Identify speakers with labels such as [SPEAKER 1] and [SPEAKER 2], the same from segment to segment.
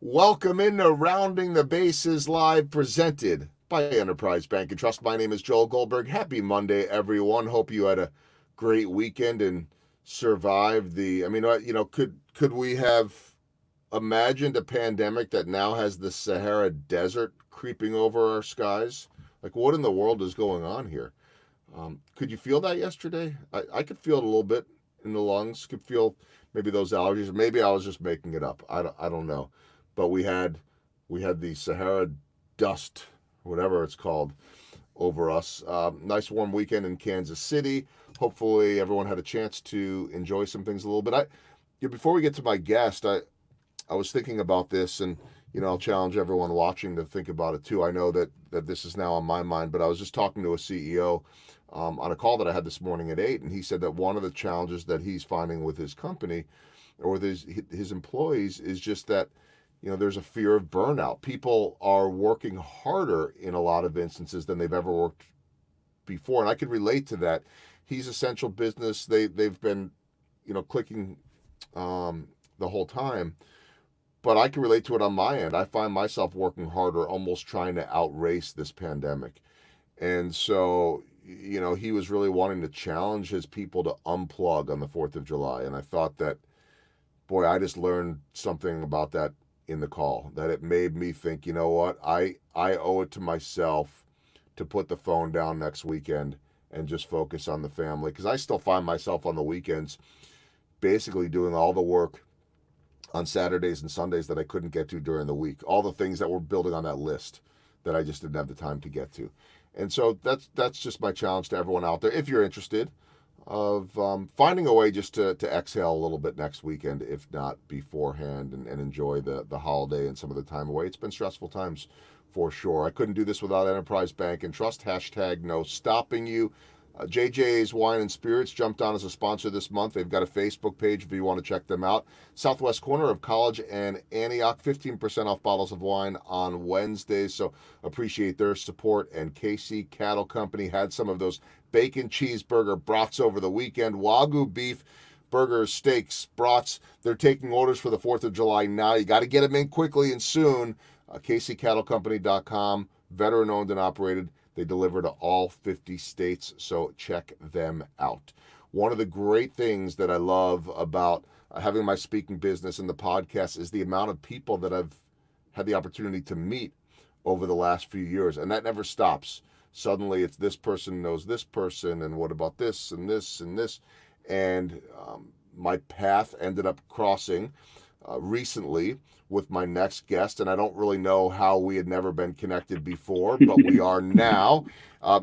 [SPEAKER 1] Welcome into Rounding the Bases Live, presented by Enterprise Bank and Trust. My name is Joel Goldberg. Happy Monday, everyone. Hope you had a great weekend and survived the. Could we have imagined a pandemic that now has the Sahara Desert creeping over our skies? Like, what in the world is going on here? Could you feel that yesterday? I could feel it a little bit in the lungs. Could feel maybe those allergies. Maybe I was just making it up. I don't know. But we had the Sahara dust, whatever it's called, over us. Nice warm weekend in Kansas City. Hopefully everyone had a chance to enjoy some things a little bit. Before we get to my guest, I was thinking about this, and I'll challenge everyone watching to think about it too. I know that this is now on my mind, but I was just talking to a CEO on a call that I had this morning at 8, and he said that one of the challenges that he's finding with his company or with his employees is just that there's a fear of burnout. People are working harder in a lot of instances than they've ever worked before, and I could relate to that. He's essential business. They've been clicking the whole time. But I can relate to it on my end. I find myself working harder, almost trying to outrace this pandemic. And so, he was really wanting to challenge his people to unplug on the 4th of July. And I thought that, boy, I just learned something about that in the call, that it made me think, you know what, I owe it to myself to put the phone down next weekend and just focus on the family. Because I still find myself on the weekends basically doing all the work on Saturdays and Sundays that I couldn't get to during the week. All the things that were building on that list that I just didn't have the time to get to. And so that's just my challenge to everyone out there, if you're interested, of finding a way just to exhale a little bit next weekend, if not beforehand, and enjoy the holiday and some of the time away. It's been stressful times for sure. I couldn't do this without Enterprise Bank and Trust. # no stopping you. JJ's Wine and Spirits jumped on as a sponsor this month. They've got a Facebook page if you want to check them out. Southwest corner of College and Antioch, 15% off bottles of wine on Wednesdays. So appreciate their support. And KC Cattle Company had some of those bacon cheeseburger brats over the weekend. Wagyu beef burgers, steaks, brats. They're taking orders for the 4th of July now. You got to get them in quickly and soon. KCCattleCompany.com, veteran owned and operated. They deliver to all 50 states, so check them out. One of the great things that I love about having my speaking business and the podcast is the amount of people that I've had the opportunity to meet over the last few years, and that never stops. Suddenly it's this person knows this person, and what about this and this and this, and my path ended up crossing recently with my next guest, and I don't really know how we had never been connected before, but we are now.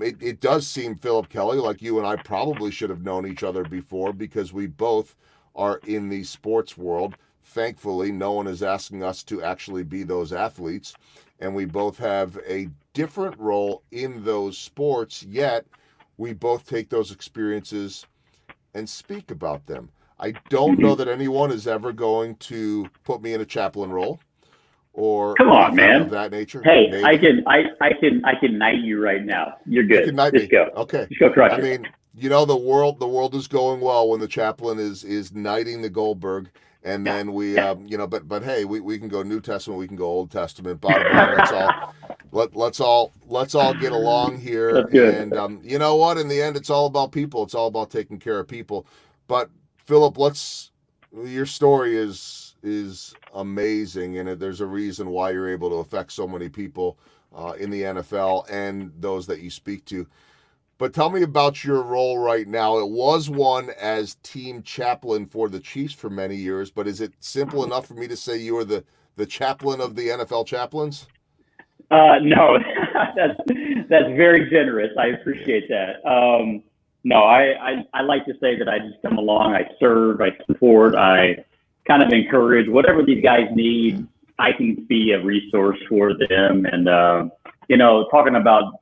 [SPEAKER 1] It does seem, Phillip, Kelley, like you and I probably should have known each other before, because we both are in the sports world. Thankfully, no one is asking us to actually be those athletes, and we both have a different role in those sports, yet we both take those experiences and speak about them. I don't know that anyone is ever going to put me in a chaplain role or
[SPEAKER 2] Come on,
[SPEAKER 1] anything
[SPEAKER 2] man.
[SPEAKER 1] of that nature.
[SPEAKER 2] Hey,
[SPEAKER 1] Maybe.
[SPEAKER 2] I can knight you right now. You're good.
[SPEAKER 1] You can knight
[SPEAKER 2] Just
[SPEAKER 1] me.
[SPEAKER 2] go.
[SPEAKER 1] Okay.
[SPEAKER 2] Just go crush
[SPEAKER 1] I
[SPEAKER 2] it.
[SPEAKER 1] mean, the world is going well when the chaplain is knighting the Goldberg, and then we but hey, we can go New Testament, we can go Old Testament. Bottom line, let's all get along here.
[SPEAKER 2] That's good.
[SPEAKER 1] And you know what? In the end, it's all about people. It's all about taking care of people. But Phillip, your story is amazing, and there's a reason why you're able to affect so many people in the NFL and those that you speak to. But tell me about your role right now. It was one as team chaplain for the Chiefs for many years, but is it simple enough for me to say you are the chaplain of the NFL chaplains?
[SPEAKER 2] No, that's very generous. I appreciate that. No, I like to say that I just come along, I serve, I support, I kind of encourage whatever these guys need. I can be a resource for them. And, talking about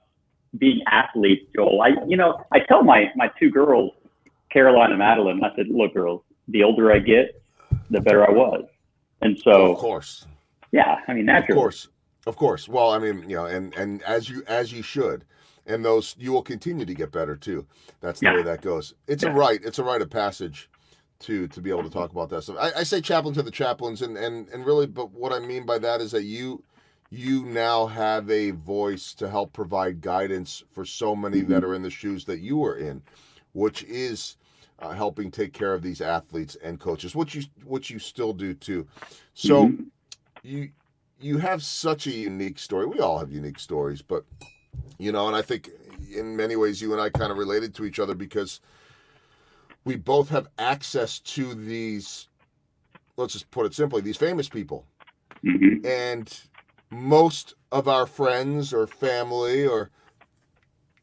[SPEAKER 2] being athletes, Joel, I tell my two girls, Caroline and Madeline, I said, look, girls, the older I get, the better I was. And so,
[SPEAKER 1] of course,
[SPEAKER 2] yeah, I mean, naturally.
[SPEAKER 1] Of course. Well, I mean, and as you should. And those, you will continue to get better too. That's the way that goes. It's a rite of passage to be able to talk about that stuff. I say chaplain to the chaplains, and really, but what I mean by that is that you now have a voice to help provide guidance for so many that are in the shoes that you were in, which is helping take care of these athletes and coaches, which you still do too. So you have such a unique story. We all have unique stories, but and I think in many ways you and I kind of related to each other because we both have access to these, let's just put it simply, these famous people. And most of our friends or family or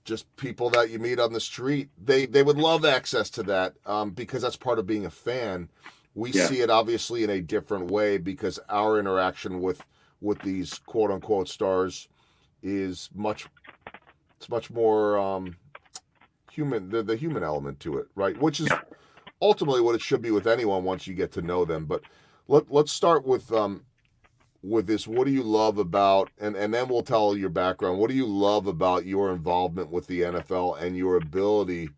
[SPEAKER 1] just people that you meet on the street, they would love access to that because that's part of being a fan. We see it obviously in a different way because our interaction with these quote unquote stars is much more human, the human element to it, right? Which is ultimately what it should be with anyone once you get to know them. But let's start with this. What do you love about, and then we'll tell your background. What do you love about your involvement with the NFL and your ability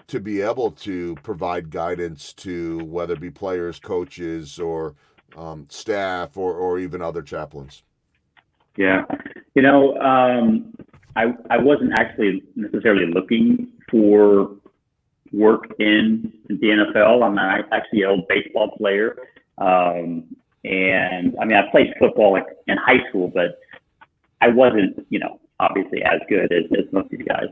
[SPEAKER 1] to be able to provide guidance to whether it be players, coaches, or staff, or even other chaplains?
[SPEAKER 2] Yeah. I wasn't actually necessarily looking for work in the NFL. I'm actually an old baseball player. And I mean, I played football in high school, but I wasn't, obviously as good as most of these guys.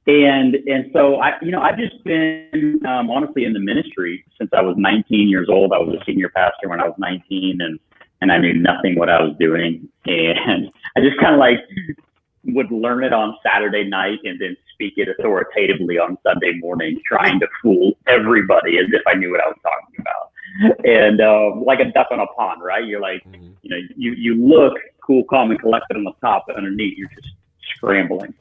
[SPEAKER 2] And so I've just been honestly in the ministry since I was 19 years old. I was a senior pastor when I was 19, and I knew nothing what I was doing. And I just kind of would learn it on Saturday night and then speak it authoritatively on Sunday morning, trying to fool everybody as if I knew what I was talking about. And like a duck on a pond, right? You're like, you look cool, calm, and collected on the top, but underneath you're just scrambling.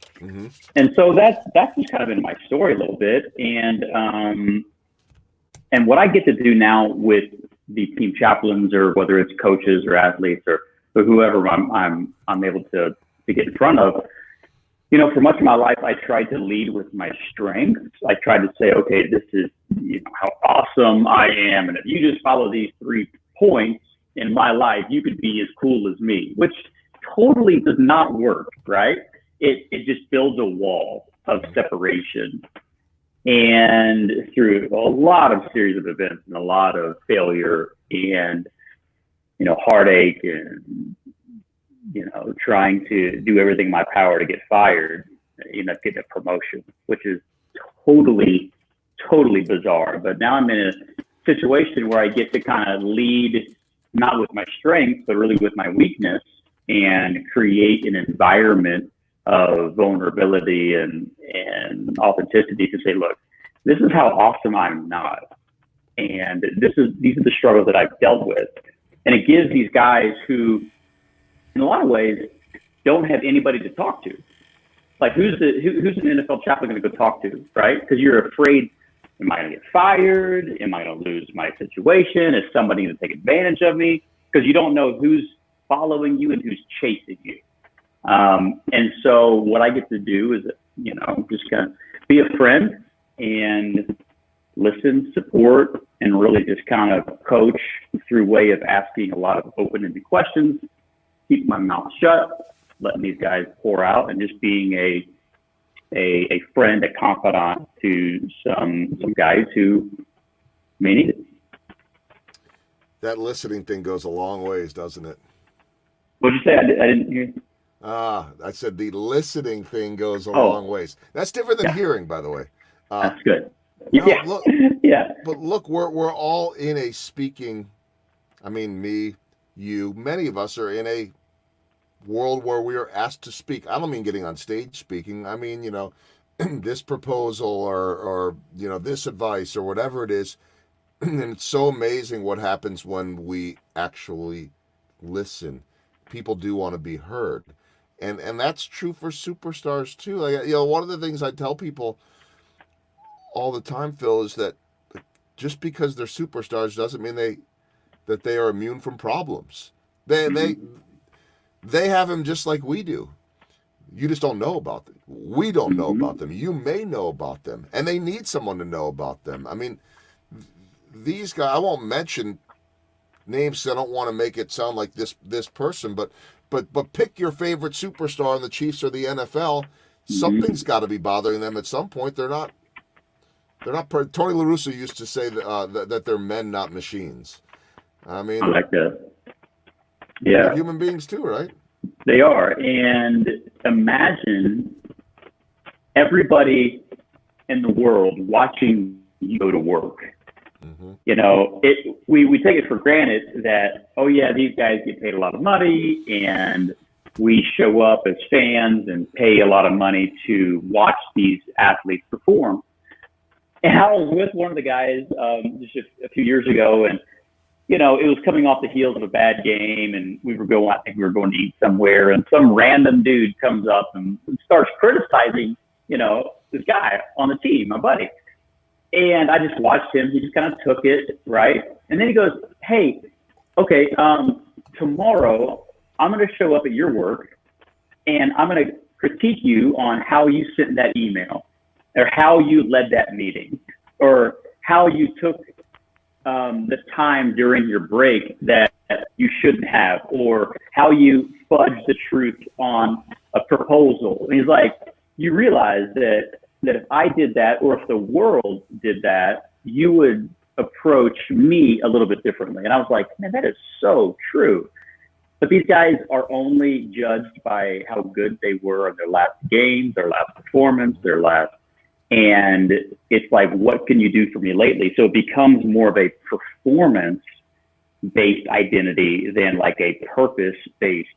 [SPEAKER 2] And so that's just kind of been my story a little bit. And what I get to do now with the team chaplains, or whether it's coaches or athletes or whoever I'm able to get in front of, for much of my life, I tried to lead with my strengths. I tried to say, okay, this is how awesome I am. And if you just follow these 3 points in my life, you could be as cool as me, which totally does not work, right? It just builds a wall of separation. And through a lot of series of events and a lot of failure and, heartache and, trying to do everything in my power to get fired, get a promotion, which is totally bizarre. But now I'm in a situation where I get to kind of lead, not with my strength, but really with my weakness, and create an environment of vulnerability and authenticity to say, look, this is how awesome I'm not. And these are the struggles that I've dealt with. And it gives these guys who, in a lot of ways, don't have anybody to talk to. Like, who's an NFL chaplain going to go talk to, right? Because you're afraid, am I going to get fired? Am I going to lose my situation? Is somebody going to take advantage of me? Because you don't know who's following you and who's chasing you. And so what I get to do is, just kind of be a friend and listen, support, and really just kind of coach through way of asking a lot of open-ended questions, keep my mouth shut, letting these guys pour out, and just being a friend, a confidant to some guys who may need it.
[SPEAKER 1] That listening thing goes a long ways, doesn't it?
[SPEAKER 2] What'd you say? I didn't hear.
[SPEAKER 1] I said the listening thing goes a long ways. That's different than hearing, by the way.
[SPEAKER 2] That's good.
[SPEAKER 1] No, look, but look, we're all in a speaking. I mean, me, you, many of us are in a world where we are asked to speak. I don't mean getting on stage speaking. I mean, this proposal or this advice or whatever it is. And it's so amazing what happens when we actually listen. People do want to be heard. And that's true for superstars too. Like, one of the things I tell people all the time, Phil, is that just because they're superstars doesn't mean that they are immune from problems. They have them just like we do. You just don't know about them. We don't know about them. You may know about them, and they need someone to know about them. I mean, these guys, I won't mention names, so I don't want to make it sound like this person, but pick your favorite superstar in the Chiefs or the NFL. Something's got to be bothering them at some point. They're not. Tony La Russa used to say that they're men, not machines. I mean,
[SPEAKER 2] I like that.
[SPEAKER 1] they're
[SPEAKER 2] Yeah,
[SPEAKER 1] human beings too, right?
[SPEAKER 2] they are. And imagine everybody in the world watching you go to work.
[SPEAKER 1] Mm-hmm.
[SPEAKER 2] You know, we take it for granted that, oh yeah, these guys get paid a lot of money and we show up as fans and pay a lot of money to watch these athletes perform. And I was with one of the guys just a few years ago, and you know, it was coming off the heels of a bad game, and I think we were going to eat somewhere, and some random dude comes up and starts criticizing, you know, this guy on the team, my buddy. And I just watched him. He just kind of took it, right? And then he goes, hey, okay, tomorrow I'm going to show up at your work, and I'm going to critique you on how you sent that email, or how you led that meeting, or how you took the time during your break that you shouldn't have, or how you fudged the truth on a proposal. And he's like, you realize that if I did that, or if the world did that, you would approach me a little bit differently. And I was like, man, that is so true. But these guys are only judged by how good they were in their last games, their last performance, and it's like, what can you do for me lately? So it becomes more of a performance-based identity than like a purpose-based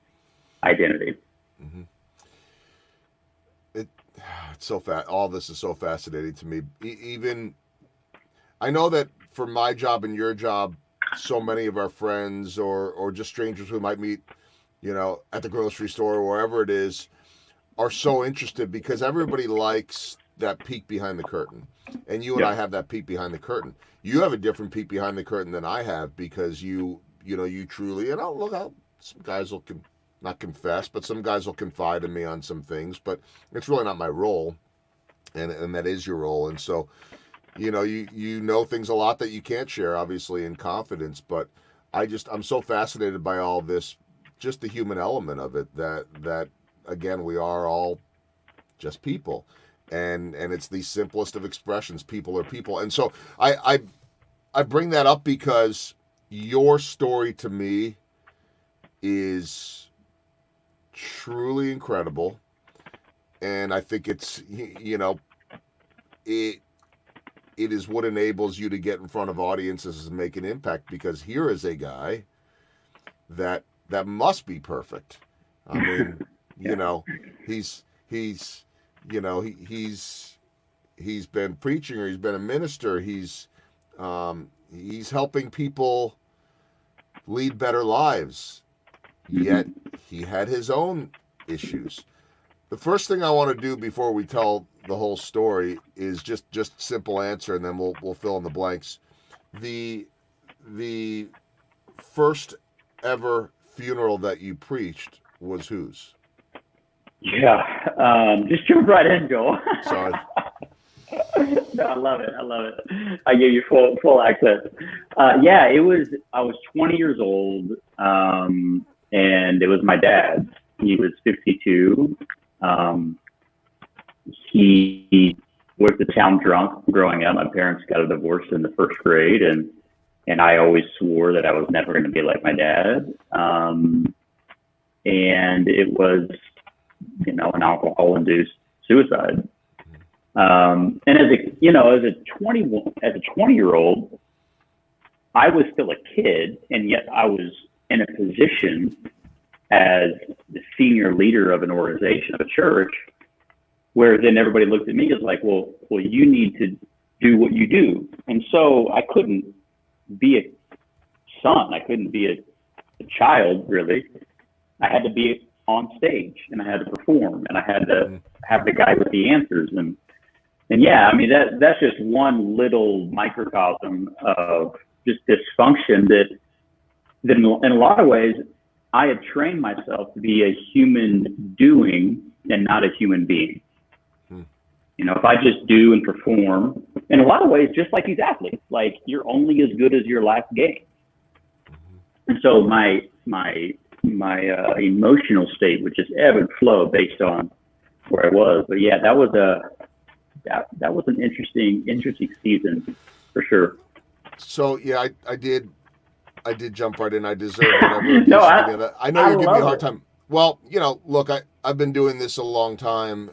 [SPEAKER 2] identity.
[SPEAKER 1] Mm-hmm. It's so all this is so fascinating to me. Even I know that for my job and your job, so many of our friends or just strangers we might meet, you know, at the grocery store or wherever it is, are so interested because everybody likes that peek behind the curtain. And you and I have that peek behind the curtain. You have a different peek behind the curtain than I have because you truly, and some guys will not confess, but some guys will confide in me on some things, but it's really not my role. And that is your role. And so, you know things a lot that you can't share, obviously, in confidence, but I'm so fascinated by all this, just the human element of it, that again, we are all just people. And it's the simplest of expressions. People are people. And so I bring that up because your story to me is truly incredible. And I think it's, it is what enables you to get in front of audiences and make an impact, because here is a guy that must be perfect. I mean, he's been preaching, or he's been a minister. He's helping people lead better lives, yet he had his own issues. The first thing I want to do before we tell the whole story is just simple answer, and then we'll fill in the blanks. The first ever funeral that you preached was whose?
[SPEAKER 2] Yeah, just jump right in, Joel.
[SPEAKER 1] Sorry.
[SPEAKER 2] No, I love it. I gave you full access. Yeah, I was 20 years old, and it was my dad. He was 52. He was the town drunk growing up. My parents got a divorce in the first grade, and I always swore that I was never going to be like my dad. And it was, an alcohol-induced suicide. And as a 20-year-old, I was still a kid, and yet I was in a position as the senior leader of an organization, of a church, where then everybody looked at me as like, well, you need to do what you do. And so I couldn't be a son. I couldn't be a child, really. I had to be on stage, and I had to perform, and I had to have the guy with the answers. And yeah, I mean, that's just one little microcosm of just dysfunction that in a lot of ways, I had trained myself to be a human doing and not a human being. if I just do and perform, in a lot of ways, just like these athletes, like you're only as good as your last game. And so my emotional state would just ebb and flow based on where I was. But yeah, that was an interesting season for sure.
[SPEAKER 1] So yeah, I did jump right in. I deserve whatever.
[SPEAKER 2] No,
[SPEAKER 1] I know you're giving me a hard
[SPEAKER 2] it.
[SPEAKER 1] time. Well, look, I've been doing this a long time.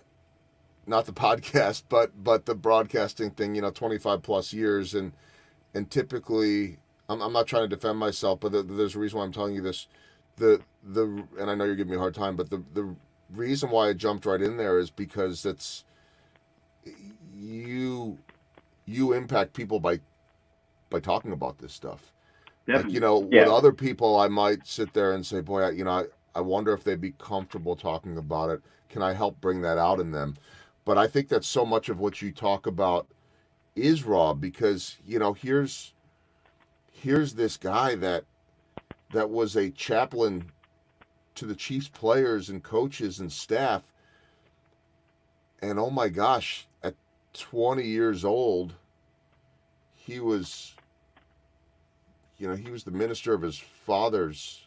[SPEAKER 1] Not the podcast, but the broadcasting thing, 25 plus years. And typically, I'm not trying to defend myself, but there's a reason why I'm telling you this. And I know you're giving me a hard time, but the reason why I jumped right in there is because it's you impact people by talking about this stuff.
[SPEAKER 2] Definitely.
[SPEAKER 1] Like, with other people, I might sit there and say, boy, I wonder if they'd be comfortable talking about it. Can I help bring that out in them? But I think that so much of what you talk about is raw because, here's this guy that was a chaplain to the Chiefs players and coaches and staff. And oh my gosh, at 20 years old, he was the minister of his father's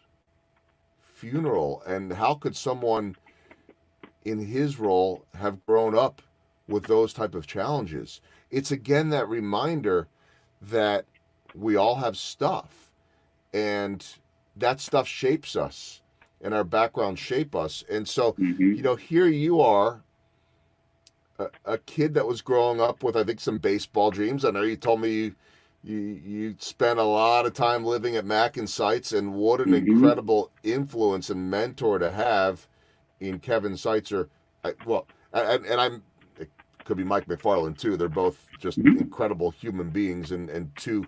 [SPEAKER 1] funeral. And how could someone in his role have grown up with those type of challenges? It's again that reminder that we all have stuff, and that stuff shapes us, and our background shape us. And so, here you are, a kid that was growing up with, I think, some baseball dreams. I know you told me you spent a lot of time living at Mac and Sites, and what an incredible influence and mentor to have in Kevin Seitzer. It could be Mike McFarland too. They're both just incredible human beings, and two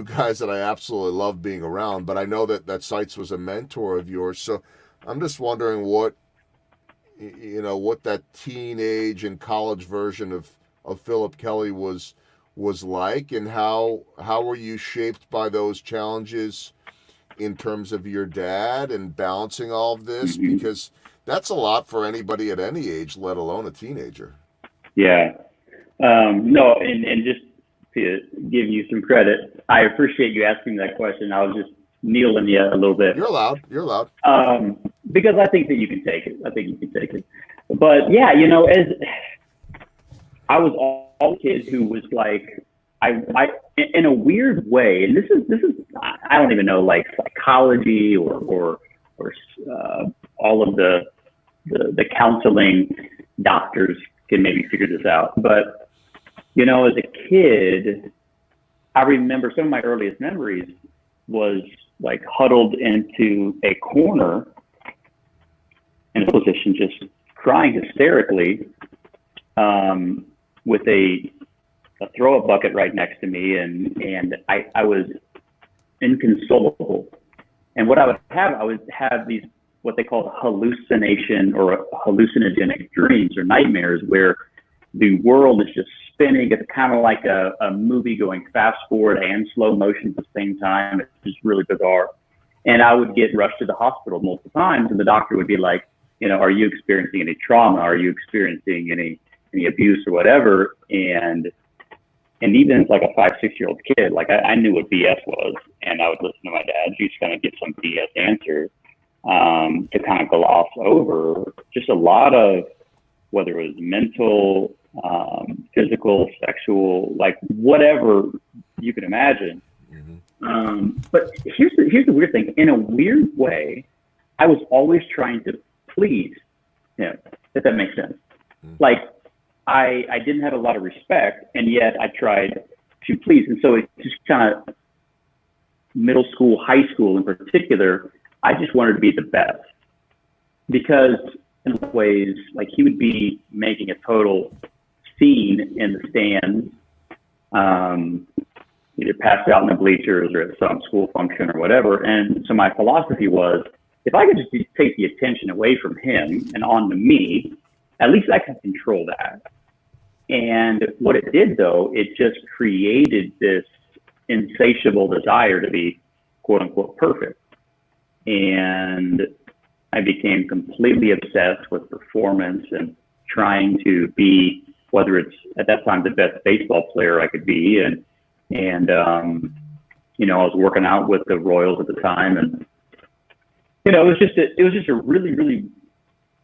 [SPEAKER 1] guys that I absolutely love being around. But I know that Seitz was a mentor of yours. So I'm just wondering what that teenage and college version of Phillip Kelley was like, and how were you shaped by those challenges in terms of your dad and balancing all of this? Because that's a lot for anybody at any age, let alone a teenager.
[SPEAKER 2] Yeah. No, and just to give you some credit, I appreciate you asking that question. I was just needling you a little bit.
[SPEAKER 1] You're allowed.
[SPEAKER 2] Because I think that you can take it. But yeah, as I was all kid who was like, I in a weird way, and this is I don't even know, like psychology or all of the counseling doctors can maybe figure this out. But as a kid, I remember some of my earliest memories was like huddled into a corner in a position, just crying hysterically, with a throw-up bucket right next to me, and I was inconsolable. And what I would have these, what they call hallucination or hallucinogenic dreams or nightmares, where the world is just spinning. It's kind of like a movie going fast forward and slow motion at the same time. It's just really bizarre. And I would get rushed to the hospital multiple times, and the doctor would be like, are you experiencing any trauma? Are you experiencing any abuse or whatever? And even as like a 5-6-year-old kid, like I knew what BS was, and I would listen to my dad. He's kind of get some BS answer to kind of gloss over just a lot of, whether it was mental, physical, sexual, like whatever you can imagine. But here's the weird thing. In a weird way, I was always trying to please him, if that makes sense. Like I didn't have a lot of respect, and yet I tried to please. And so it's just kind of middle school, high school in particular, I just wanted to be the best, because in ways, like he would be making a total scene in the stands, either passed out in the bleachers or at some school function or whatever. And so my philosophy was, if I could just take the attention away from him and onto me, at least I can control that. And what it did, though, it just created this insatiable desire to be, quote unquote, perfect. And I became completely obsessed with performance and trying to be whether it's at that time the best baseball player I could be, and I was working out with the Royals at the time, and it was just a really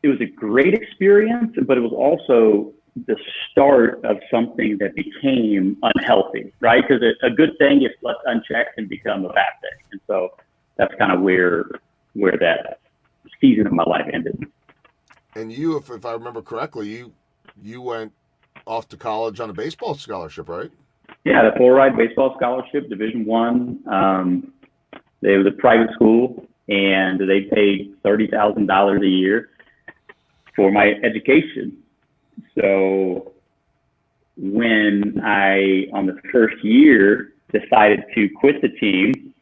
[SPEAKER 2] it was a great experience, but it was also the start of something that became unhealthy, right? Because a good thing, if left unchecked, can become a bad thing, and so that's kind of where that season of my life ended.
[SPEAKER 1] And you, if I remember correctly, you went off to college on a baseball scholarship, right?
[SPEAKER 2] Yeah, the full ride baseball scholarship, Division I. They was a private school, and they paid $30,000 a year for my education. So when I, on the first year, decided to quit the team,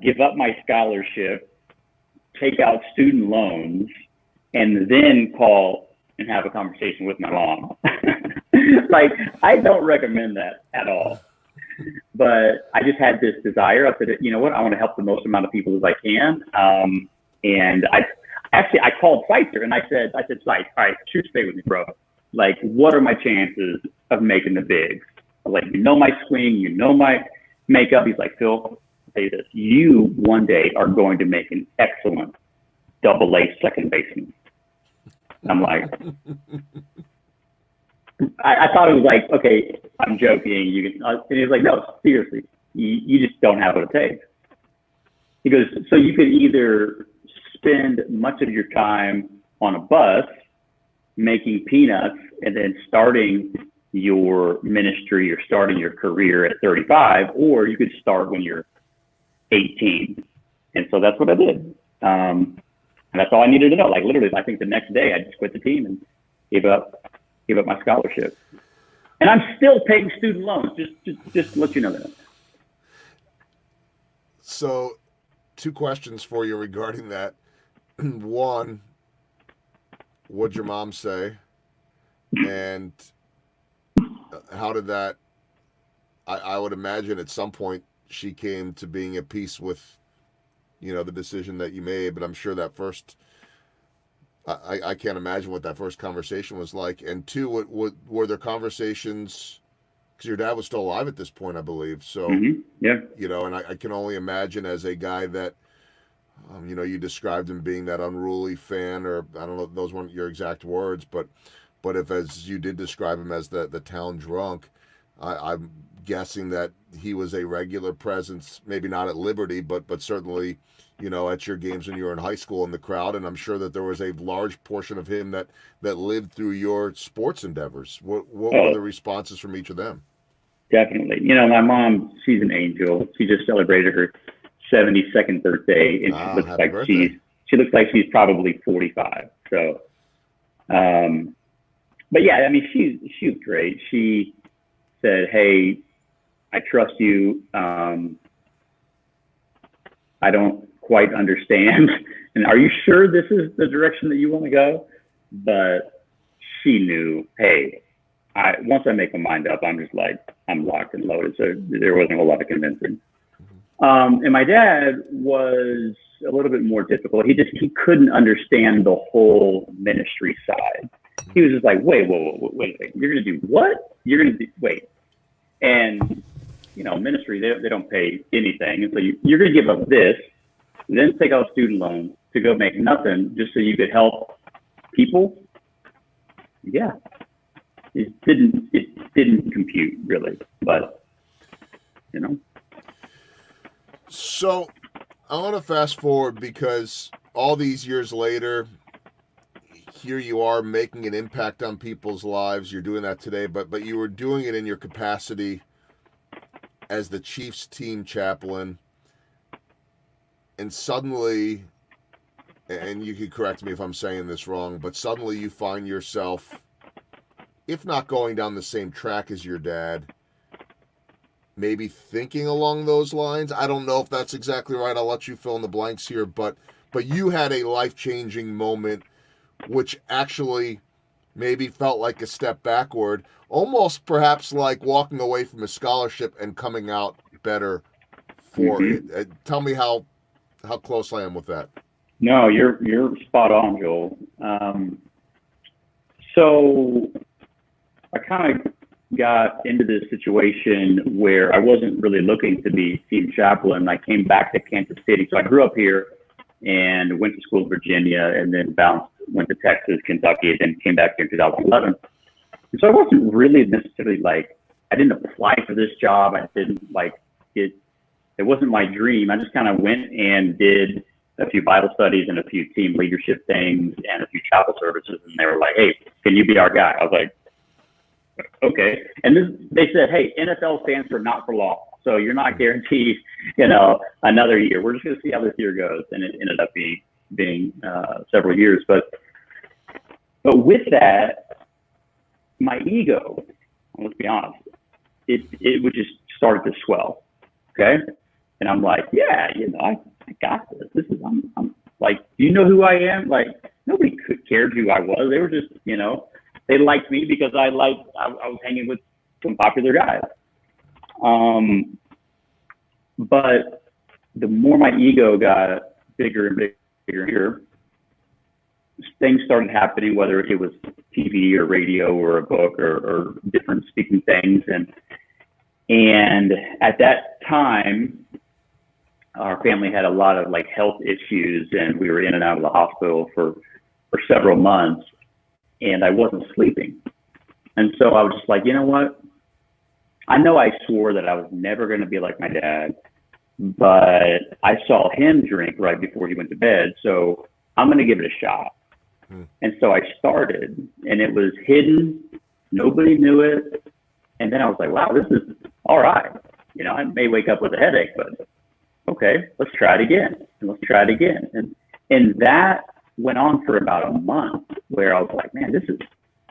[SPEAKER 2] give up my scholarship, take out student loans, and then call and have a conversation with my mom. Like, I don't recommend that at all. But I just had this desire. I said, you know what, I want to help the most amount of people as I can. And I called Spicer and I said, Spicer, all right, shoot straight with me, bro. Like, what are my chances of making the bigs? Like, my swing, my makeup. He's like, Phil, I'll tell you this, you one day are going to make an excellent double-A second baseman. I'm like, I thought it was like, okay, I'm joking. And he's like, no, seriously, you just don't have what it takes. He goes, so you could either spend much of your time on a bus making peanuts and then starting your ministry or starting your career at 35, or you could start when you're 18. And so that's what I did. And that's all I needed to know. Like, literally, I think the next day I just quit the team and gave up my scholarship. And I'm still paying student loans, just to let you know that.
[SPEAKER 1] So, two questions for you regarding that. One, what'd your mom say? And how did that, I would imagine at some point she came to being at peace with, the decision that you made, but I'm sure that first, I can't imagine what that first conversation was like. And two, what were there conversations, because your dad was still alive at this point, I believe. So,
[SPEAKER 2] yeah,
[SPEAKER 1] and I can only imagine as a guy that, you described him being that unruly fan, or I don't know, those weren't your exact words, but if, as you did describe him as the town drunk, I'm guessing that he was a regular presence, maybe not at Liberty, but certainly, at your games when you were in high school in the crowd. And I'm sure that there was a large portion of him that lived through your sports endeavors. What were the responses from each of them?
[SPEAKER 2] Definitely. My mom, she's an angel. She just celebrated her 72nd birthday, and she looks like she's probably 45. So, but yeah, I mean, she was great. She said, "Hey, I trust you. I don't quite understand. And are you sure this is the direction that you want to go?" But she knew, hey, once I make my mind up, I'm just like, I'm locked and loaded. So there wasn't a whole lot of convincing. And my dad was a little bit more difficult. He couldn't understand the whole ministry side. He was just like, wait a second. You're going to do what? You're going to do, wait. And, ministry, they don't pay anything. And so you're going to give up this, then take out student loans to go make nothing just so you could help people. Yeah. It didn't compute really, but
[SPEAKER 1] So I want to fast forward, because all these years later, here you are making an impact on people's lives. You're doing that today, but you were doing it in your capacity as the Chiefs team chaplain. And suddenly, and you can correct me if I'm saying this wrong, but suddenly you find yourself, if not going down the same track as your dad, maybe thinking along those lines. I don't know if that's exactly right. I'll let you fill in the blanks here, but you had a life-changing moment which actually maybe felt like a step backward, almost perhaps like walking away from a scholarship and coming out better for it. Tell me how close I am with that.
[SPEAKER 2] No, you're spot on, Joel. So I kind of got into this situation where I wasn't really looking to be team chaplain. I came back to Kansas City. So I grew up here and went to school in Virginia and then went to Texas, Kentucky, and then came back here in 2011. And so I wasn't really necessarily like, I didn't apply for this job. I didn't like it. It wasn't my dream. I just kind of went and did a few Bible studies and a few team leadership things and a few chapel services. And they were like, hey, can you be our guy? I was like, okay. And then they said, hey, NFL stands for not for long. So you're not guaranteed, another year. We're just going to see how this year goes. And it ended up being several years. But with that, my ego, let's be honest, it would just started to swell. Okay. And I'm like, yeah, I got this. I'm like, do you know who I am? Like, nobody cared who I was. They were just, they liked me because I was hanging with some popular guys. But the more my ego got bigger and bigger and bigger, things started happening, whether it was TV or radio or a book or different speaking things. And at that time, our family had a lot of like health issues and we were in and out of the hospital for several months and I wasn't sleeping. And so I was just like, you know what? I know I swore that I was never going to be like my dad, but I saw him drink right before he went to bed. So I'm going to give it a shot. And so I started and it was hidden. Nobody knew it. And then I was like, wow, this is all right. I may wake up with a headache, but okay, let's try it again. And let's try it again. And that went on for about a month where I was like, man, this is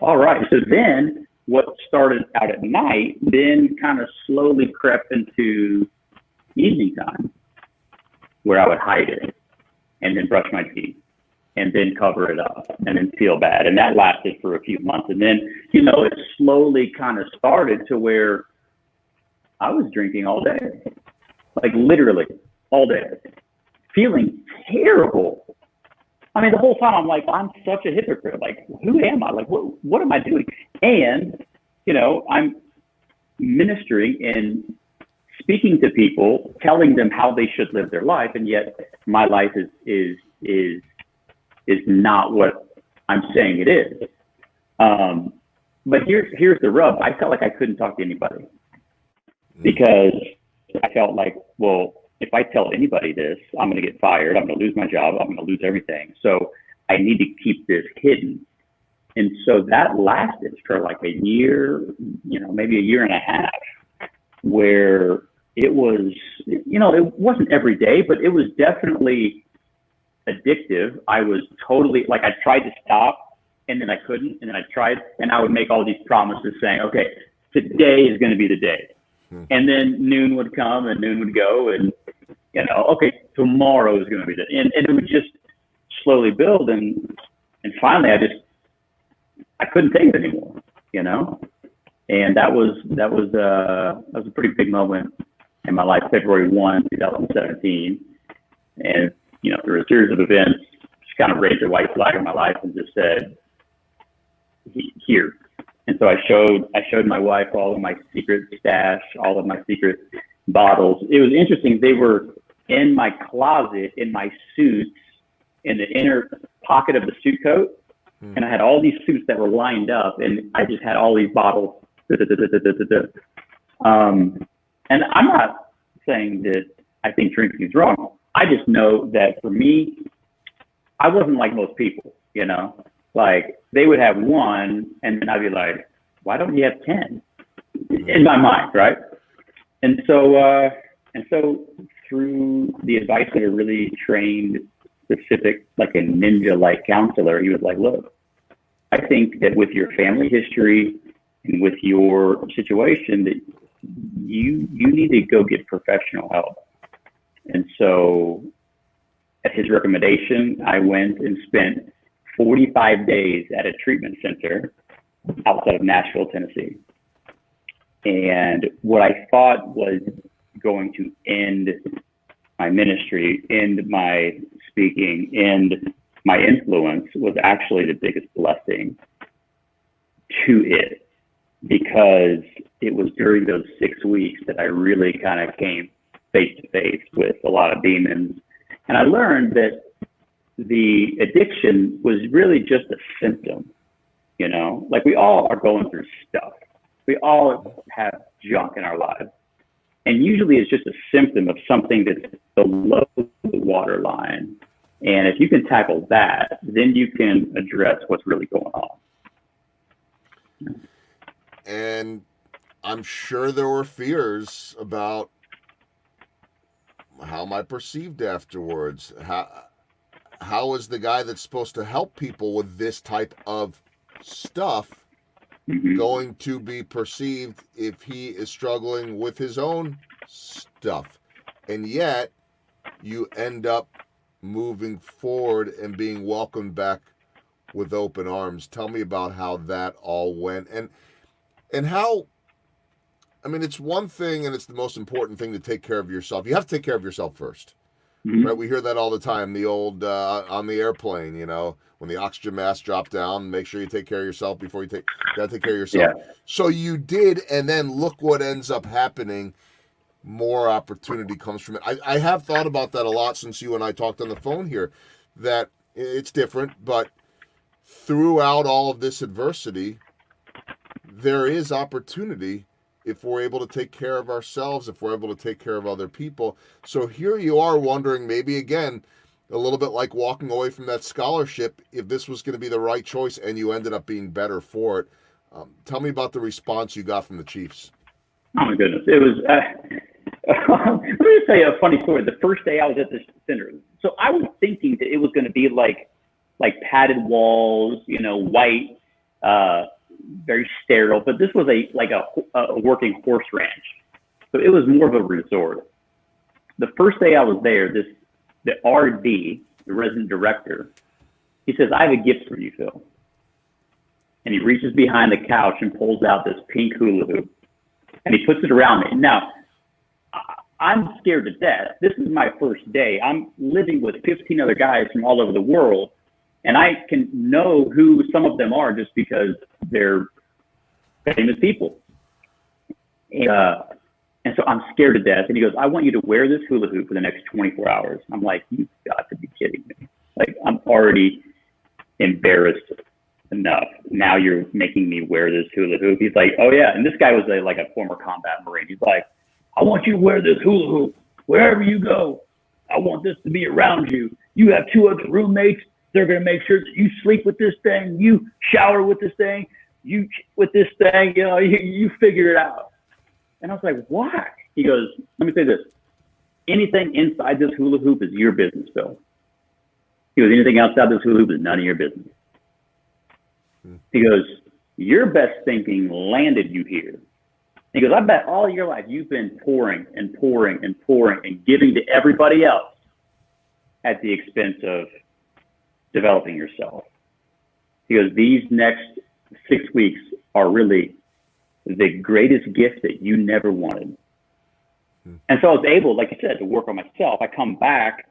[SPEAKER 2] all right. So then what started out at night then kind of slowly crept into evening time where I would hide it and then brush my teeth and then cover it up and then feel bad. And that lasted for a few months. And then, it slowly kind of started to where I was drinking all day, like literally all day, feeling terrible. I mean, the whole time I'm like, I'm such a hypocrite. Like, who am I? Like, what am I doing? And, I'm ministering and speaking to people, telling them how they should live their life. And yet my life is not what I'm saying it is. But here's the rub. I felt like I couldn't talk to anybody because I felt like, well, if I tell anybody this, I'm going to get fired. I'm going to lose my job. I'm going to lose everything. So I need to keep this hidden. And so that lasted for like a year, maybe a year and a half, where it was, it wasn't every day, but it was definitely addictive. I was totally like, I tried to stop and then I couldn't. And then I tried and I would make all these promises saying, okay, today is going to be the day. And then noon would come and noon would go and, okay, tomorrow is going to be the, and it would just slowly build. And finally I couldn't take it anymore, and that was a pretty big moment in my life, February 1, 2017. And, through a series of events, just kind of raised a white flag in my life and just said, here. And so I showed my wife all of my secret stash, all of my secret bottles. It was interesting. They were in my closet, in my suits, in the inner pocket of the suit coat. And I had all these suits that were lined up and I just had all these bottles. And I'm not saying that I think drinking is wrong. I just know that for me, I wasn't like most people, like they would have one and then I'd be like, why don't you have 10 in my mind, right? And so through the advice of a really trained, specific, like a ninja-like counselor, he was like, look, I think that with your family history and with your situation that you need to go get professional help. And so at his recommendation, I went and spent 45 days at a treatment center outside of Nashville, Tennessee. And what I thought was going to end my ministry, end my speaking, end my influence was actually the biggest blessing to it, because it was during those 6 weeks that I really kind of came face to face with a lot of demons. And I learned that the addiction was really just a symptom, you know, like we all are going through stuff. We all have junk in our lives. And usually it's just a symptom of something that's below the waterline. And if you can tackle that, then you can address what's really going on.
[SPEAKER 1] And I'm sure there were fears about how am I perceived afterwards? How is the guy that's supposed to help people with this type of stuff going to be perceived if he is struggling with his own stuff? And yet you end up moving forward and being welcomed back with open arms. Tell me about how that all went, and how, I mean, it's one thing, and it's the most important thing, to take care of yourself. You have to take care of yourself first. Right? We hear that all the time. The old on the airplane, you know, when the oxygen mask dropped down, make sure you take care of yourself before you gotta take care of yourself. Yeah. So you did, and then look what ends up happening. More opportunity comes from it. I have thought about that a lot since you and I talked on the phone here, that it's different, but throughout all of this adversity, there is opportunity if we're able to take care of ourselves, if we're able to take care of other people. So here you are wondering, maybe again, a little bit like walking away from that scholarship, if this was going to be the right choice, and you ended up being better for it. Tell me about the response you got from the Chiefs.
[SPEAKER 2] Oh my goodness. It was, let me just tell you a funny story. The first day I was at the center, so I was thinking that it was going to be like padded walls, you know, white, very sterile, but this was a working horse ranch. So it was more of a resort. The first day I was there, the RD, the resident director, he says, "I have a gift for you, Phil." And he reaches behind the couch and pulls out this pink hula hoop, and he puts it around me. Now, I'm scared to death. This is my first day. I'm living with 15 other guys from all over the world, and I can know who some of them are just because they're famous people. And so I'm scared to death. And he goes, "I want you to wear this hula hoop for the next 24 hours. I'm like, "You've got to be kidding me." Like, I'm already embarrassed enough. Now you're making me wear this hula hoop. He's like, "Oh yeah." And this guy was like a former combat Marine. He's like, "I want you to wear this hula hoop wherever you go. I want this to be around you. You have 2 other roommates. They're going to make sure that you sleep with this thing. You shower with this thing. You with this thing, you know, you figure it out." And I was like, "Why?" He goes, "Let me say this. Anything inside this hula hoop is your business, Phil." He goes, "Anything outside this hula hoop is none of your business." He goes, "Your best thinking landed you here." He goes, "I bet all your life you've been pouring and pouring and pouring and giving to everybody else at the expense of developing yourself." He goes, "These next 6 weeks are really the greatest gift that you never wanted." And so I was able, like you said, to work on myself. I come back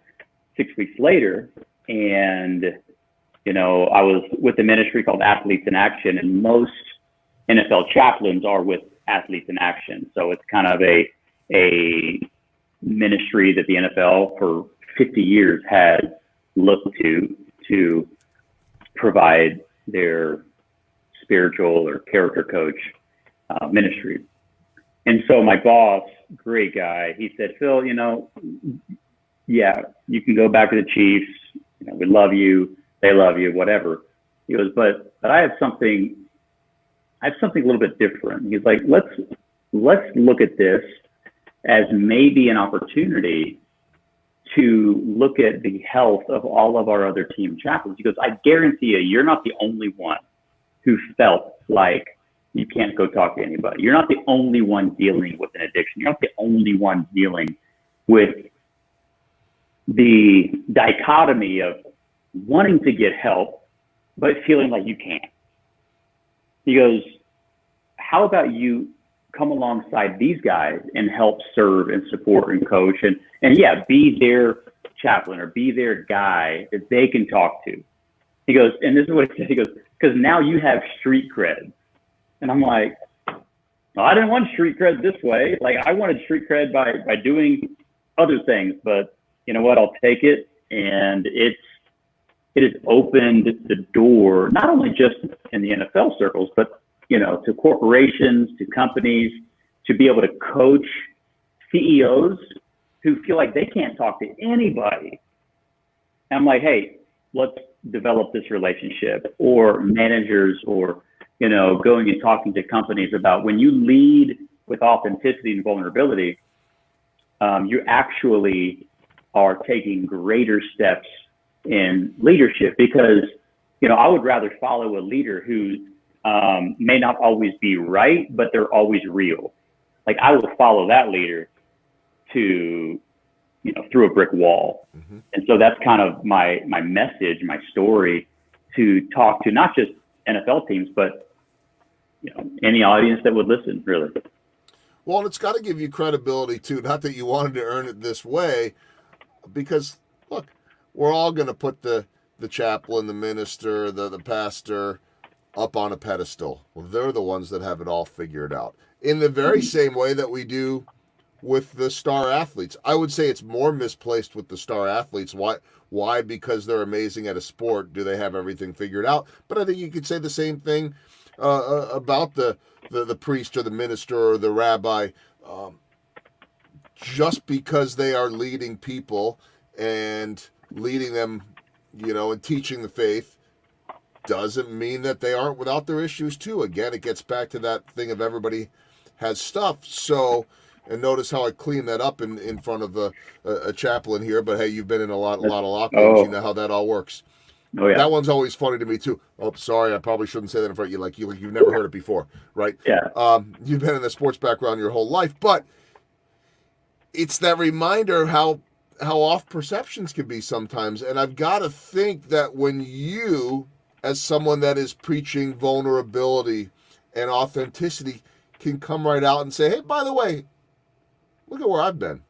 [SPEAKER 2] 6 weeks later, and, you know, I was with a ministry called Athletes in Action, and most NFL chaplains are with Athletes in Action. So it's kind of a ministry that the NFL for 50 years has looked to provide their spiritual or character coach ministry. And so my boss, great guy, he said, "Phil, you know, yeah, you can go back to the Chiefs. You know, we love you. They love you, whatever." He goes, but I have something a little bit different. He's like, let's look at this as maybe an opportunity to look at the health of all of our other team chaplains. He goes, "I guarantee you're not the only one who felt like you can't go talk to anybody. You're not the only one dealing with an addiction. You're not the only one dealing with the dichotomy of wanting to get help, but feeling like you can't." He goes, "How about you come alongside these guys and help serve and support and coach and yeah, be their chaplain or be their guy that they can talk to." He goes, and this is what he said, he goes, "Because now you have street cred." And I'm like, well, I didn't want street cred this way. Like I wanted street cred by doing other things, but you know what? I'll take it. And it has opened the door, not only just in the NFL circles, but, you know, to corporations, to companies, to be able to coach CEOs who feel like they can't talk to anybody. And I'm like, hey, let's develop this relationship, or managers, or, you know, going and talking to companies about when you lead with authenticity and vulnerability, you actually are taking greater steps in leadership, because, you know, I would rather follow a leader who may not always be right, but they're always real. Like I will follow that leader to, you know, through a brick wall. Mm-hmm. And so that's kind of my message, my story, to talk to not just NFL teams, but, you know, any audience that would listen, really.
[SPEAKER 1] Well, and it's got to give you credibility too. Not that you wanted to earn it this way, because look, we're all going to put the chaplain, the minister, the pastor up on a pedestal. Well, they're the ones that have it all figured out. In the very same way that we do with the star athletes. I would say it's more misplaced with the star athletes. Why? Because they're amazing at a sport. Do they have everything figured out? But I think you could say the same thing about the priest or the minister or the rabbi. Just because they are leading people and leading them, you know, and teaching the faith, doesn't mean that they aren't without their issues too. Again, it gets back to that thing of everybody has stuff. So, and notice how I clean that up in front of a chaplain here. But hey, you've been in a lot of locker rooms. You know how that all works.
[SPEAKER 2] Oh, yeah.
[SPEAKER 1] That one's always funny to me too. Oh, sorry, I probably shouldn't say that in front of you. Like you've never heard it before, right?
[SPEAKER 2] Yeah.
[SPEAKER 1] You've been in the sports background your whole life, but it's that reminder of how off perceptions can be sometimes. And I've got to think that when you, as someone that is preaching vulnerability and authenticity, can come right out and say, hey, by the way, look at where I've been.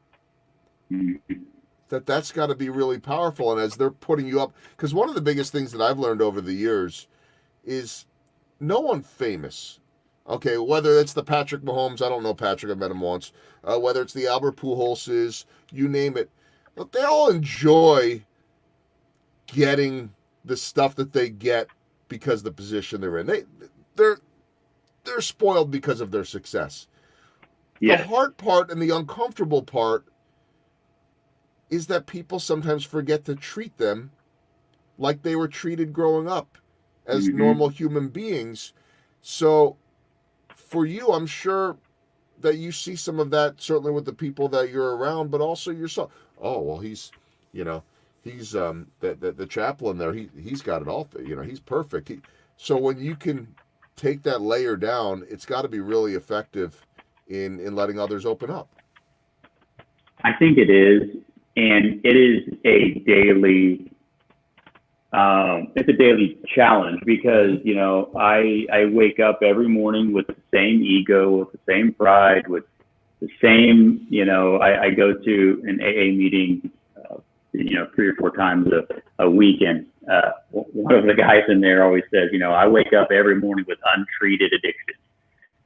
[SPEAKER 1] Mm-hmm. That's got to be really powerful. And as they're putting you up, because one of the biggest things that I've learned over the years is no one famous, okay, whether it's the Patrick Mahomes, I don't know Patrick, I met him once, whether it's the Albert Pujols, you name it, but they all enjoy getting the stuff that they get because of the position they're in. They're spoiled because of their success. Yeah. The hard part and the uncomfortable part is that people sometimes forget to treat them like they were treated growing up as normal human beings. So for you, I'm sure that you see some of that, certainly with the people that you're around, but also yourself. Oh, well, he's the chaplain there. He's got it all. You know, he's perfect. So when you can take that layer down, it's got to be really effective in letting others open up.
[SPEAKER 2] I think it is, and it is a daily. It's a daily challenge because, you know, I wake up every morning with the same ego, with the same pride, with the same, you know, I go to an AA meeting, you know, 3 or 4 times a week. And one of the guys in there always says, you know, I wake up every morning with untreated addiction.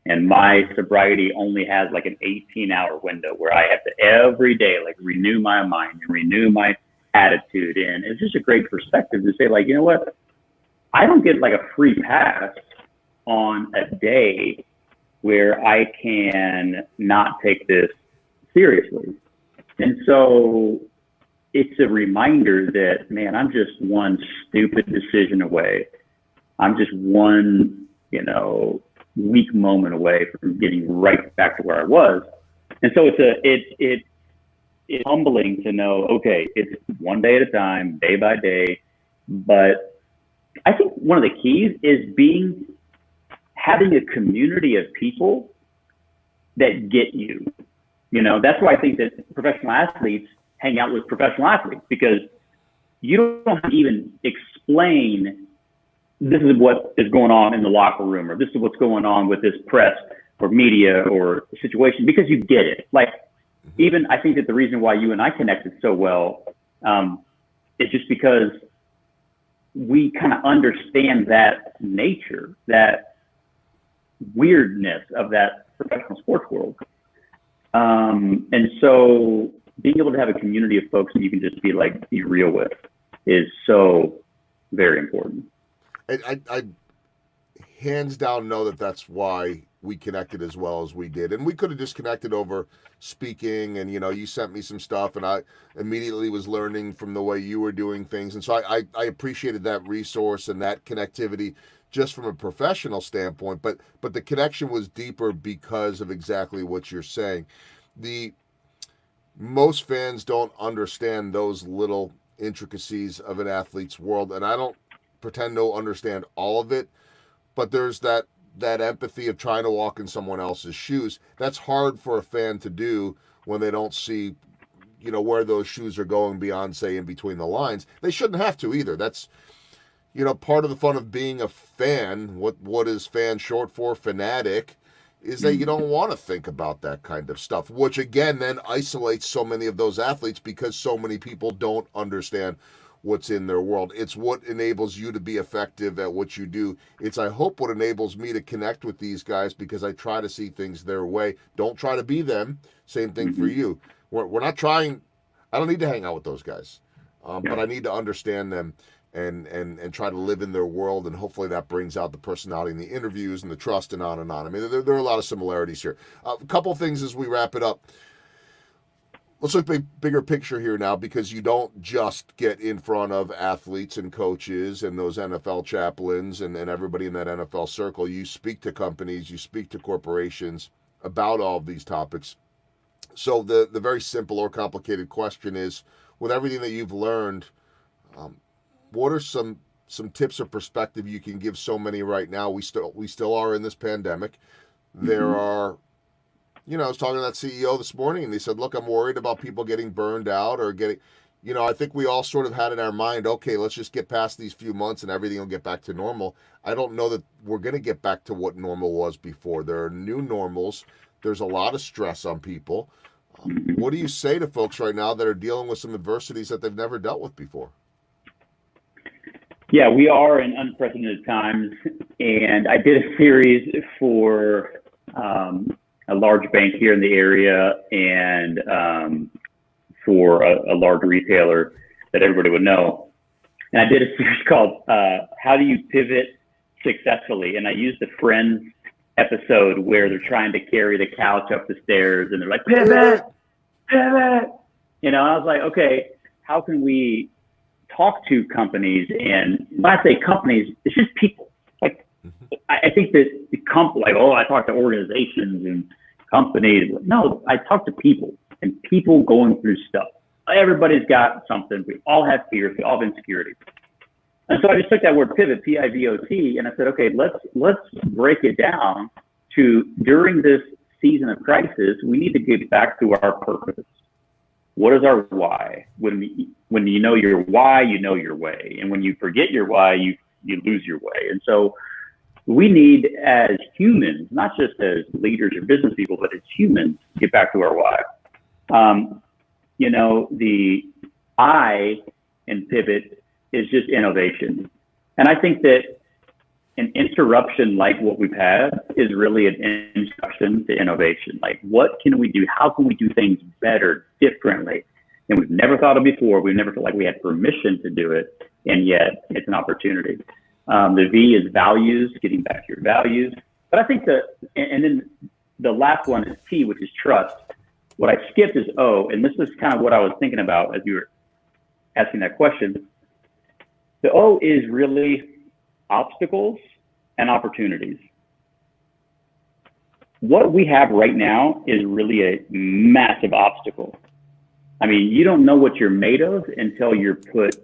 [SPEAKER 2] And my sobriety only has like an 18-hour window where I have to every day, like, renew my mind and renew my attitude. And it's just a great perspective to say, like, you know what, I don't get like a free pass on a day where I can not take this seriously. And so it's a reminder that, man, I'm just one stupid decision away. I'm just one, you know, weak moment away from getting right back to where I was. And so it's humbling to know, okay, it's one day at a time, day by day. But I think one of the keys is having a community of people that get you. You know, that's why I think that professional athletes hang out with professional athletes, because you don't have to even explain this is what is going on in the locker room, or this is what's going on with this press or media or situation, because you get it. Like, even I think that the reason why you and I connected so well is just because we kind of understand that nature, that weirdness of that professional sports world. And so being able to have a community of folks that you can just be real with is so very important.
[SPEAKER 1] I hands down know that that's why we connected as well as we did. And we could have just connected over speaking, and you sent me some stuff and I immediately was learning from the way you were doing things. And so I appreciated that resource and that connectivity just from a professional standpoint, but the connection was deeper because of exactly what you're saying. Most fans don't understand those little intricacies of an athlete's world, and I don't pretend to understand all of it, but there's that empathy of trying to walk in someone else's shoes. That's hard for a fan to do when they don't see, where those shoes are going beyond, say, in between the lines. They shouldn't have to either. That's, part of the fun of being a fan. What is fan short for? Fanatic. Is that you don't want to think about that kind of stuff, which again then isolates so many of those athletes because so many people don't understand what's in their world. It's what enables you to be effective at what you do. It's, I hope, what enables me to connect with these guys because I try to see things their way. Don't try to be them. Same thing for you. We're not trying. I don't need to hang out with those guys, but I need to understand them and try to live in their world, and hopefully that brings out the personality in the interviews and the trust and on and on. I mean, there are a lot of similarities here. A couple things as we wrap it up. Let's look at a bigger picture here now, because you don't just get in front of athletes and coaches and those NFL chaplains and everybody in that NFL circle. You speak to companies, you speak to corporations about all of these topics. So the very simple or complicated question is, with everything that you've learned, what are some tips or perspective you can give so many right now? We still are in this pandemic. There are, I was talking to that CEO this morning, and they said, look, I'm worried about people getting burned out or getting, I think we all sort of had in our mind, okay, let's just get past these few months and everything will get back to normal. I don't know that we're going to get back to what normal was before. There are new normals. There's a lot of stress on people. What do you say to folks right now that are dealing with some adversities that they've never dealt with before?
[SPEAKER 2] Yeah, we are in unprecedented times, and I did a series for a large bank here in the area and for a large retailer that everybody would know. And I did a series called How Do You Pivot Successfully? And I used the Friends episode where they're trying to carry the couch up the stairs and they're like, pivot. And I was like, okay, how can we talk to companies? And when I say companies, it's just people. Like, I think that I talk to organizations and companies. No, I talk to people and people going through stuff. Everybody's got something. We all have fears. We all have insecurities. And so I just took that word pivot, P-I-V-O-T, and I said, okay, let's break it down to, during this season of crisis, we need to get back to our purpose. What is our why? When you know your why, you know your way. And when you forget your why, you lose your way. And so we need, as humans, not just as leaders or business people, but as humans, get back to our why. The I in pivot is just innovation. And I think that an interruption like what we've had is really an introduction to innovation. Like, what can we do? How can we do things better, differently than we've never thought of before? We've never felt like we had permission to do it, and yet it's an opportunity. The V is values, getting back to your values. But I think and then the last one is T, which is trust. What I skipped is O, and this is kind of what I was thinking about as you were asking that question. The O is really obstacles and opportunities. What we have right now is really a massive obstacle. I mean, you don't know what you're made of until you're put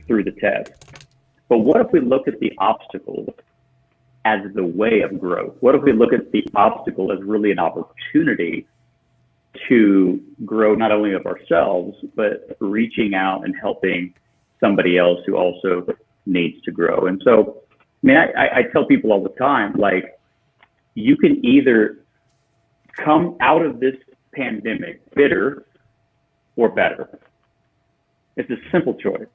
[SPEAKER 2] through the test. But what if we look at the obstacle as the way of growth? What if we look at the obstacle as really an opportunity to grow not only of ourselves, but reaching out and helping somebody else who also needs to grow? And so, I mean, I tell people all the time, like, you can either come out of this pandemic bitter or better. It's a simple choice.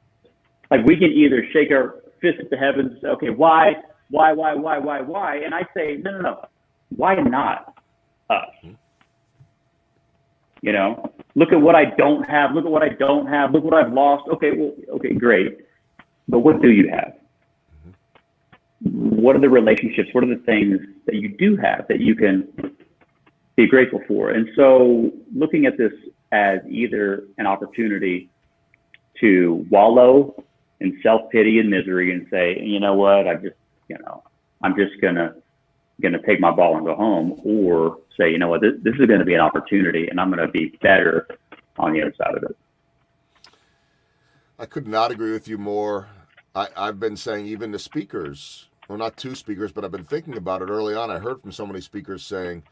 [SPEAKER 2] Like, we can either shake our fist at the heavens and say, okay, why? And I say, no. Why not? us.
[SPEAKER 1] Mhm.
[SPEAKER 2] You know, look at what I don't have. Look at what I don't have. Look what I've lost. Okay, well, okay, great. But what do you have? What are the relationships? What are the things that you do have that you can be grateful for? And so looking at this as either an opportunity to wallow in self-pity and misery and say, you know what, I'm just gonna take my ball and go home, or say, you know what, this is going to be an opportunity and I'm going to be better on the other side of it.
[SPEAKER 1] I could not agree with you more. I've been saying, even to speakers, well, not two speakers, but I've been thinking about it early on. I heard from so many speakers saying,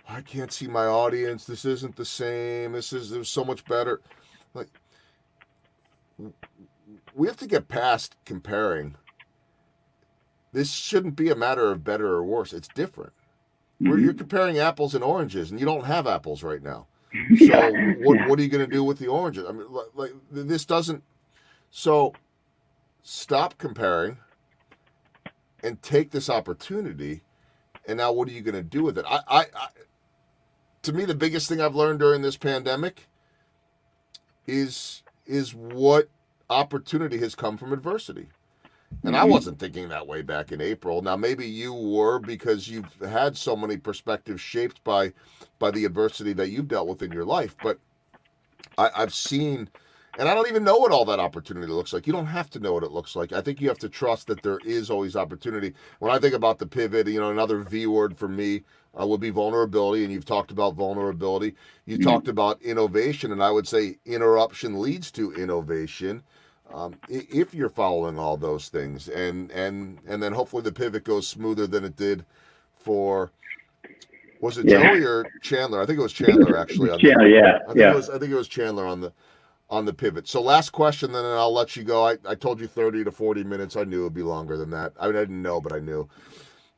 [SPEAKER 1] I can't see my audience. This isn't the same. There's so much better. Like, we have to get past comparing. This shouldn't be a matter of better or worse. It's different. You're comparing apples and oranges, and you don't have apples right now. So what are you going to do with the oranges? I mean, like this doesn't. So stop comparing and take this opportunity. And now, what are you going to do with it? To me, the biggest thing I've learned during this pandemic is what opportunity has come from adversity. And I wasn't thinking that way back in April. Now, maybe you were, because you've had so many perspectives shaped by the adversity that you've dealt with in your life. But I've seen, and I don't even know what all that opportunity looks like. You don't have to know what it looks like. I think you have to trust that there is always opportunity. When I think about the pivot, another V word for me would be vulnerability. And you've talked about vulnerability. You talked about innovation, and I would say interruption leads to innovation. If you're following all those things, and then hopefully the pivot goes smoother than it did for, was it Joey or Chandler? I think it was Chandler actually. I think it was Chandler on the pivot. So last question, then I'll let you go. I told you 30 to 40 minutes. I knew it would be longer than that. I mean, I didn't know, but I knew.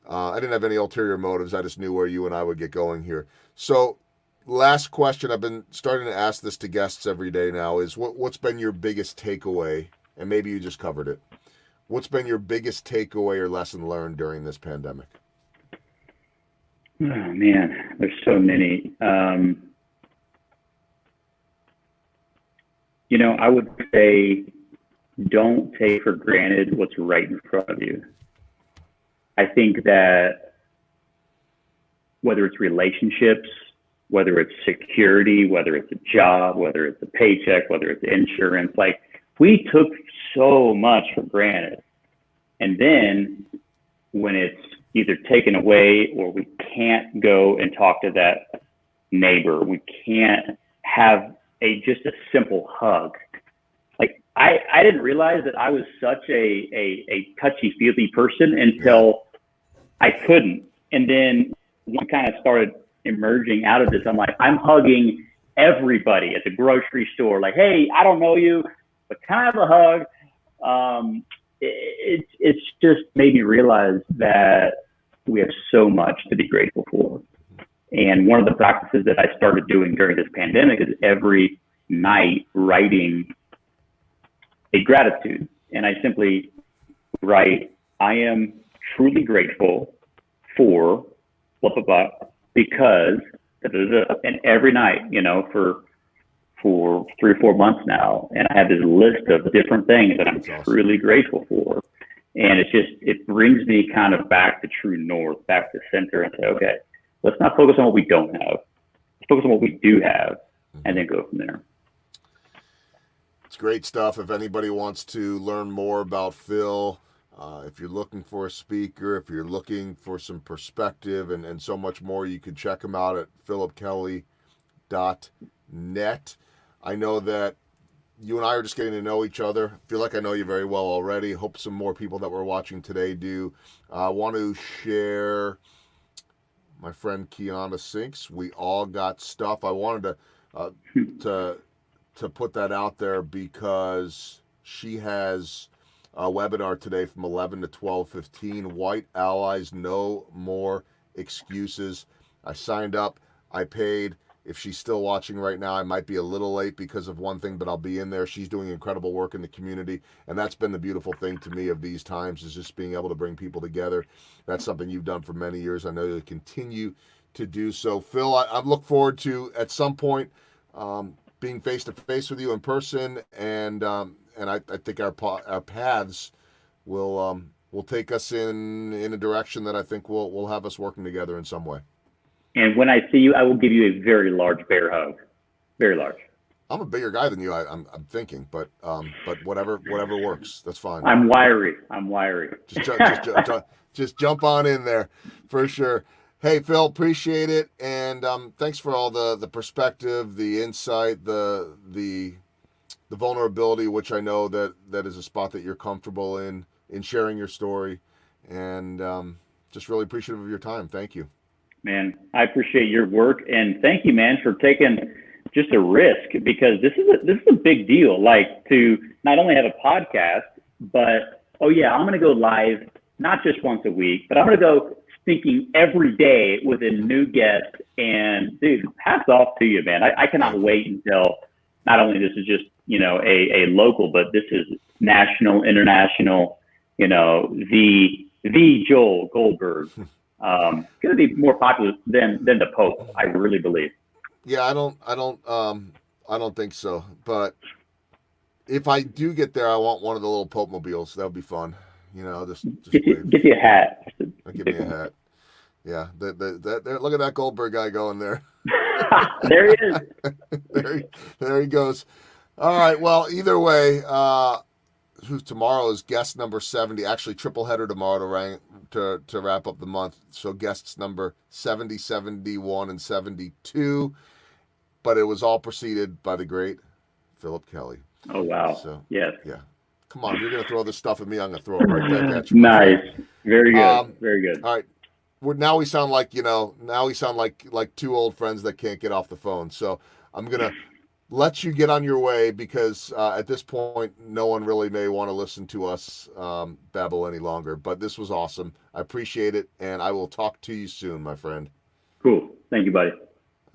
[SPEAKER 1] I didn't have any ulterior motives. I just knew where you and I would get going here. So last question, I've been starting to ask this to guests every day now, is what's been your biggest takeaway? And maybe you just covered it. What's been your biggest takeaway or lesson learned during this pandemic?
[SPEAKER 2] Oh, man, there's so many. I would say don't take for granted what's right in front of you. I think that whether it's relationships, whether it's security, whether it's a job, whether it's a paycheck, whether it's insurance, like we took so much for granted. And then when it's either taken away, or we can't go and talk to that neighbor, we can't have just a simple hug. Like I didn't realize that I was such a touchy-feely person until I couldn't. And then one kind of started emerging out of this. I'm like, I'm hugging everybody at the grocery store. Like, hey, I don't know you, but can I have a hug? It's just made me realize that we have so much to be grateful for. And one of the practices that I started doing during this pandemic is every night writing a gratitude. And I simply write, I am truly grateful for blah, blah, blah, because, and every night, for 3 or 4 months now. And I have this list of different things that I'm truly grateful for. And it brings me kind of back to true north, back to center, and say, okay, let's not focus on what we don't have. Let's focus on what we do have, and then go from there.
[SPEAKER 1] It's great stuff. If anybody wants to learn more about Phil, if you're looking for a speaker, if you're looking for some perspective and so much more, you can check him out at phillipkelley.net. I know that you and I are just getting to know each other. I feel like I know you very well already. Hope some more people that we're watching today do. I want to share my friend Kiana Sinks. We all got stuff. I wanted to put that out there because she has a webinar today from 11 to 12:15. White Allies, No More Excuses. I signed up. I paid. If she's still watching right now, I might be a little late because of one thing, but I'll be in there. She's doing incredible work in the community, and that's been the beautiful thing to me of these times, is just being able to bring people together. That's something you've done for many years. I know you'll continue to do so. Phil, I look forward to at some point being face to face with you in person, and I think our paths will take us in a direction that I think will have us working together in some way.
[SPEAKER 2] And when I see you, I will give you a very large bear hug. Very large.
[SPEAKER 1] I'm a bigger guy than you. I'm thinking, but whatever works. That's fine.
[SPEAKER 2] I'm wiry.
[SPEAKER 1] Just jump on in there, for sure. Hey Phil, appreciate it, and thanks for all the perspective, the insight, the vulnerability, which I know that is a spot that you're comfortable in sharing your story, and just really appreciative of your time. Thank you.
[SPEAKER 2] Man, I appreciate your work, and thank you, man, for taking just a risk, because this is a big deal. Like, to not only have a podcast, but I'm going to go live not just once a week, but I'm going to go speaking every day with a new guest. And dude, hats off to you, man. I cannot wait until not only this is just a local, but this is national, international. The Joel Goldberg. Going to be more popular than the Pope, I really believe.
[SPEAKER 1] Yeah, I don't think so. But if I do get there, I want one of the little Pope mobiles. That would be fun. Just
[SPEAKER 2] get you a hat.
[SPEAKER 1] Give me a hat. Yeah, look at that Goldberg guy going there.
[SPEAKER 2] There he is.
[SPEAKER 1] there he goes. All right. Well, either way, tomorrow is guest number 70. Actually, triple header tomorrow to wrap up the month. So guests number 70, 71, and 72. But it was all preceded by the great Phillip Kelley.
[SPEAKER 2] Oh, wow.
[SPEAKER 1] So,
[SPEAKER 2] yes.
[SPEAKER 1] Yeah. Come on, if you're going to throw this stuff at me, I'm going to throw it right back at you.
[SPEAKER 2] Nice. Very good. Very good.
[SPEAKER 1] All right. Now we sound like, like two old friends that can't get off the phone. So I'm going to let you get on your way, because at this point, no one really may want to listen to us babble any longer. But this was awesome. I appreciate it, and I will talk to you soon, my friend.
[SPEAKER 2] Cool. Thank you, buddy.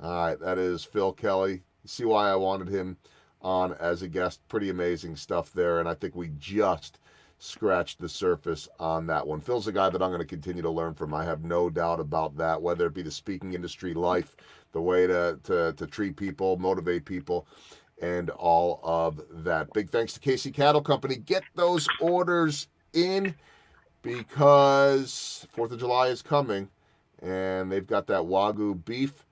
[SPEAKER 1] All right. That is Phil Kelley. You see why I wanted him on as a guest. Pretty amazing stuff there, and I think we just scratched the surface on that one. Phil's a guy that I'm going to continue to learn from. I have no doubt about that, whether it be the speaking industry, life, the way to treat people, motivate people, and all of that. Big thanks to Casey Cattle Company. Get those orders in, because 4th of July is coming, and they've got that Wagyu beef.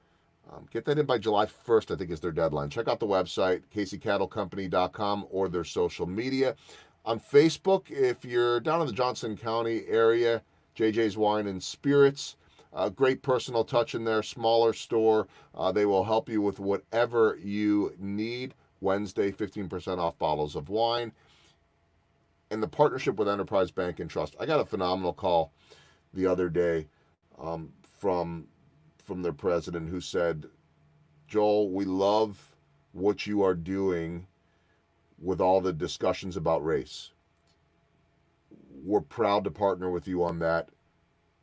[SPEAKER 1] Get that in by July 1st, I think, is their deadline. Check out the website, caseycattlecompany.com, or their social media. On Facebook, if you're down in the Johnson County area, JJ's Wine and Spirits, great personal touch in there, smaller store. They will help you with whatever you need. Wednesday, 15% off bottles of wine. And the partnership with Enterprise Bank and Trust. I got a phenomenal call the other day from their president, who said, Joel, we love what you are doing with all the discussions about race. We're proud to partner with you on that.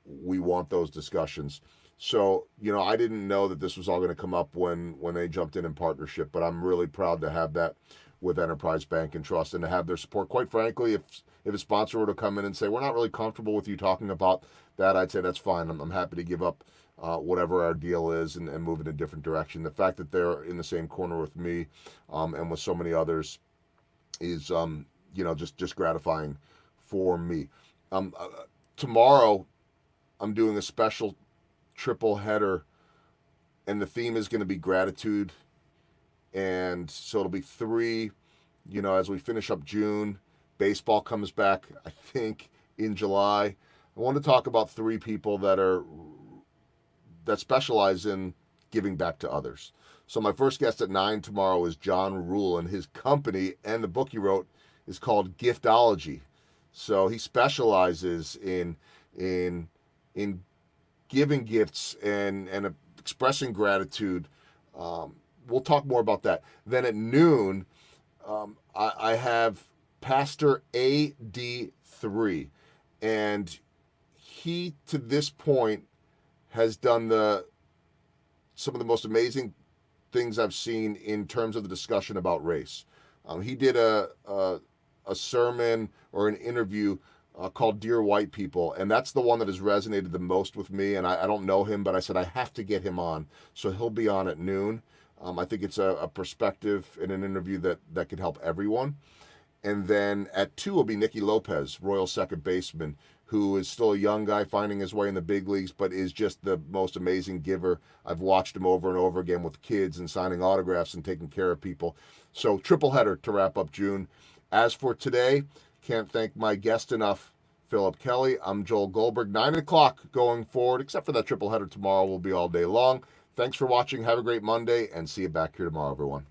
[SPEAKER 1] We want those discussions. So, I didn't know that this was all going to come up when they jumped in partnership, but I'm really proud to have that with Enterprise Bank and Trust, and to have their support. Quite frankly, if a sponsor were to come in and say, we're not really comfortable with you talking about that, I'd say that's fine. I'm happy to give up whatever our deal is and move in a different direction. The fact that they're in the same corner with me and with so many others is just gratifying for me. Tomorrow I'm doing a special triple header, and the theme is going to be gratitude, and so it'll be 3 as we finish up June. Baseball comes back, I think, in July. I want to talk about 3 people that specialize in giving back to others. So my first guest at 9 tomorrow is John Rule, and his company and the book he wrote is called Giftology. So he specializes in giving gifts and expressing gratitude. We'll talk more about that. Then at noon, I have Pastor AD3, and he, to this point, has done some of the most amazing things I've seen in terms of the discussion about race. He did a sermon or an interview called Dear White People, and that's the one that has resonated the most with me. And I don't know him, but I said I have to get him on, so he'll be on at noon. I think it's a perspective in an interview that could help everyone. And then at 2 will be Nicky Lopez, Royal second baseman, who is still a young guy finding his way in the big leagues, but is just the most amazing giver. I've watched him over and over again with kids and signing autographs and taking care of people. So triple header to wrap up June. As for today, can't thank my guest enough, Phillip Kelley. I'm Joel Goldberg. 9 o'clock going forward, except for that triple header tomorrow, will be all day long. Thanks for watching. Have a great Monday, and see you back here tomorrow, everyone.